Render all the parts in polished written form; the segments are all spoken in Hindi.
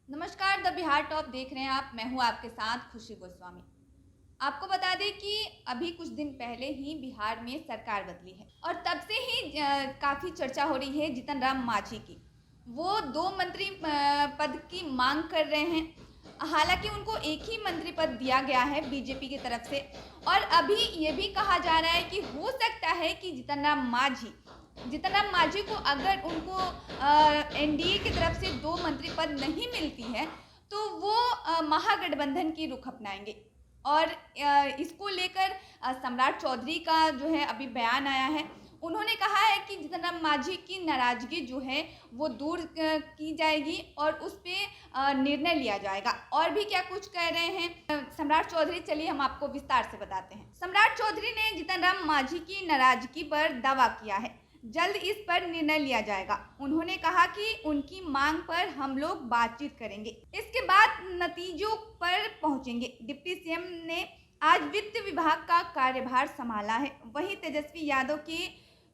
नमस्कार, द बिहार टॉप देख रहे हैं आप। मैं हूं आपके साथ खुशी गोस्वामी। आपको बता दें कि अभी कुछ दिन पहले ही बिहार में सरकार बदली है और तब से ही काफ़ी चर्चा हो रही है जीतन राम मांझी की। वो दो मंत्री पद की मांग कर रहे हैं। हालांकि उनको एक ही मंत्री पद दिया गया है बीजेपी की तरफ से, और अभी ये भी कहा जा रहा है कि हो सकता है कि जीतन राम मांझी को अगर उनको एनडीए की तरफ से दो मंत्री पद नहीं मिलती है तो वो महागठबंधन की रुख अपनाएंगे। और इसको लेकर सम्राट चौधरी का जो है अभी बयान आया है। उन्होंने कहा है कि जीतन राम मांझी की नाराजगी जो है वो दूर की जाएगी और उस पर निर्णय लिया जाएगा। और भी क्या कुछ कह रहे हैं सम्राट चौधरी, चलिए हम आपको विस्तार से बताते हैं। सम्राट चौधरी ने जीतन राम मांझी की नाराजगी पर दावा किया है, जल्द इस पर निर्णय लिया जाएगा। उन्होंने कहा कि उनकी मांग पर हम लोग बातचीत करेंगे, इसके बाद नतीजों पर पहुंचेंगे। डिप्टी सीएम ने आज वित्त विभाग का कार्यभार संभाला है। वहीं तेजस्वी यादव के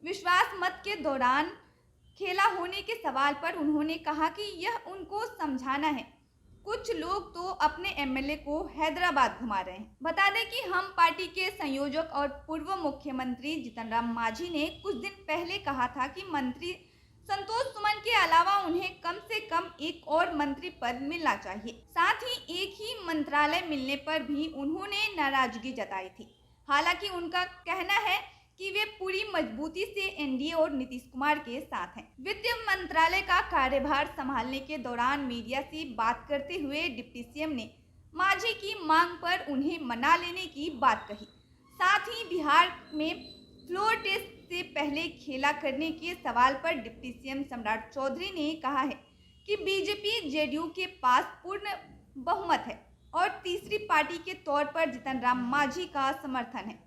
विश्वास मत के दौरान खेला होने के सवाल पर उन्होंने कहा कि यह उनको समझाना है। कुछ लोग तो अपने एमएलए को हैदराबाद घुमा रहे हैं। बता दें कि हम पार्टी के संयोजक और पूर्व मुख्यमंत्री जीतन राम मांझी ने कुछ दिन पहले कहा था कि मंत्री संतोष सुमन के अलावा उन्हें कम से कम एक और मंत्री पद मिलना चाहिए। साथ ही एक ही मंत्रालय मिलने पर भी उन्होंने नाराजगी जताई थी। हालांकि उनका कहना है कि वे पूरी मजबूती से एनडीए और नीतीश कुमार के साथ हैं। वित्त मंत्रालय का कार्यभार संभालने के दौरान मीडिया से बात करते हुए डिप्टी सीएम ने मांझी की मांग पर उन्हें मना लेने की बात कही। साथ ही बिहार में फ्लोर टेस्ट से पहले खेला करने के सवाल पर डिप्टी सीएम सम्राट चौधरी ने कहा है कि बीजेपी जेडीयू के पास पूर्ण बहुमत है और तीसरी पार्टी के तौर पर जीतन राम मांझी का समर्थन है।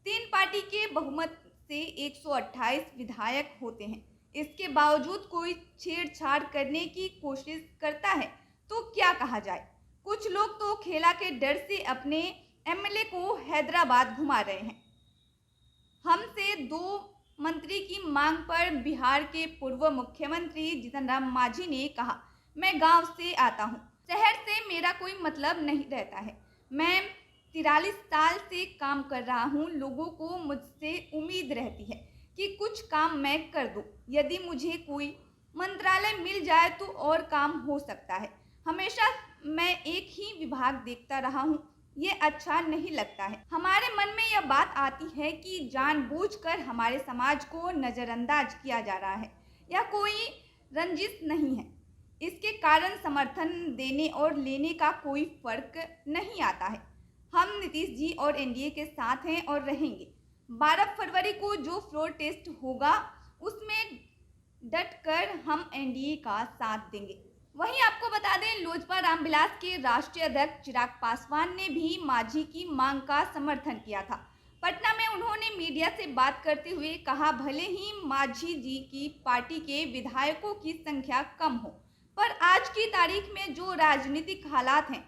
तीन पार्टी के बहुमत से 128 विधायक होते हैं। इसके बावजूद कोई छेड़छाड़ करने की कोशिश करता है तो क्या कहा जाए। कुछ लोग तो खेला के डर से अपने एमएलए को हैदराबाद घुमा रहे हैं। हमसे दो मंत्री की मांग पर बिहार के पूर्व मुख्यमंत्री जीतन राम मांझी ने कहा, मैं गांव से आता हूं, शहर से मेरा कोई मतलब नहीं रहता है। मैं 43 साल से काम कर रहा हूँ। लोगों को मुझसे उम्मीद रहती है कि कुछ काम मैं कर दूँ। यदि मुझे कोई मंत्रालय मिल जाए तो और काम हो सकता है। हमेशा मैं एक ही विभाग देखता रहा हूँ, ये अच्छा नहीं लगता है। हमारे मन में यह बात आती है कि जानबूझकर हमारे समाज को नज़रअंदाज किया जा रहा है। यह कोई रंजिश नहीं है। इसके कारण समर्थन देने और लेने का कोई फर्क नहीं आता है। हम नीतीश जी और एनडीए के साथ हैं और रहेंगे। 12 फरवरी को जो फ्लोर टेस्ट होगा उसमें डट कर हम एनडीए का साथ देंगे। वहीं आपको बता दें, लोजपा रामविलास के राष्ट्रीय अध्यक्ष चिराग पासवान ने भी मांझी की मांग का समर्थन किया था। पटना में उन्होंने मीडिया से बात करते हुए कहा, भले ही मांझी जी की पार्टी के विधायकों की संख्या कम हो, पर आज की तारीख में जो राजनीतिक हालात हैं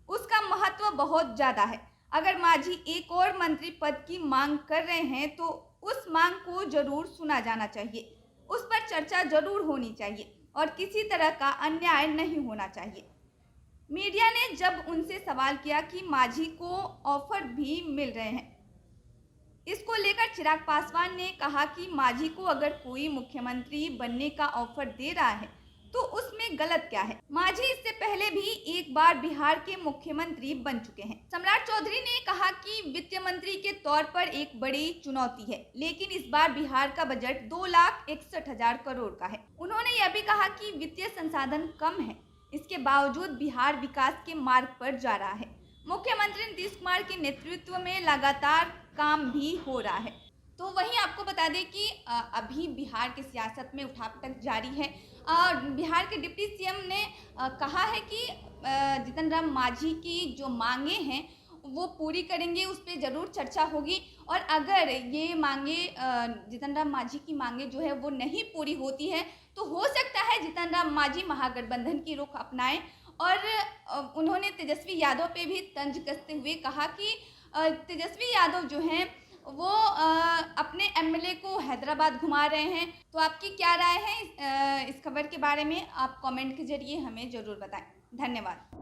उसका महत्व बहुत ज़्यादा है। अगर मांझी एक और मंत्री पद की मांग कर रहे हैं तो उस मांग को जरूर सुना जाना चाहिए, उस पर चर्चा जरूर होनी चाहिए और किसी तरह का अन्याय नहीं होना चाहिए। मीडिया ने जब उनसे सवाल किया कि मांझी को ऑफर भी मिल रहे हैं, इसको लेकर चिराग पासवान ने कहा कि मांझी को अगर कोई मुख्यमंत्री बनने का ऑफर दे रहा है तो उसमें गलत क्या है। मांझी इससे पहले भी एक बार बिहार के मुख्यमंत्री बन चुके हैं। सम्राट चौधरी ने कहा कि वित्त मंत्री के तौर पर एक बड़ी चुनौती है, लेकिन इस बार बिहार का बजट 2,61,000 करोड़ का है। उन्होंने यह भी कहा कि वित्तीय संसाधन कम है, इसके बावजूद बिहार विकास के मार्ग पर जा रहा है। मुख्यमंत्री नीतीश कुमार के नेतृत्व में लगातार काम भी हो रहा है। तो वहीं आपको बता दें कि अभी बिहार की सियासत में उठापटक जारी है। बिहार के डिप्टी सीएम ने कहा है कि जीतन राम मांझी की जो मांगे हैं वो पूरी करेंगे, उस पर ज़रूर चर्चा होगी। और अगर ये मांगे जीतन राम मांझी की मांगे जो है वो नहीं पूरी होती है तो हो सकता है जीतन राम मांझी महागठबंधन की रुख अपनाएं। और उन्होंने तेजस्वी यादव पे भी तंज कसते हुए कहा कि तेजस्वी यादव जो हैं वो अपने एमएलए को हैदराबाद घुमा रहे हैं। तो आपकी क्या राय है इस खबर के बारे में? आप कमेंट के ज़रिए हमें ज़रूर बताएँ। धन्यवाद।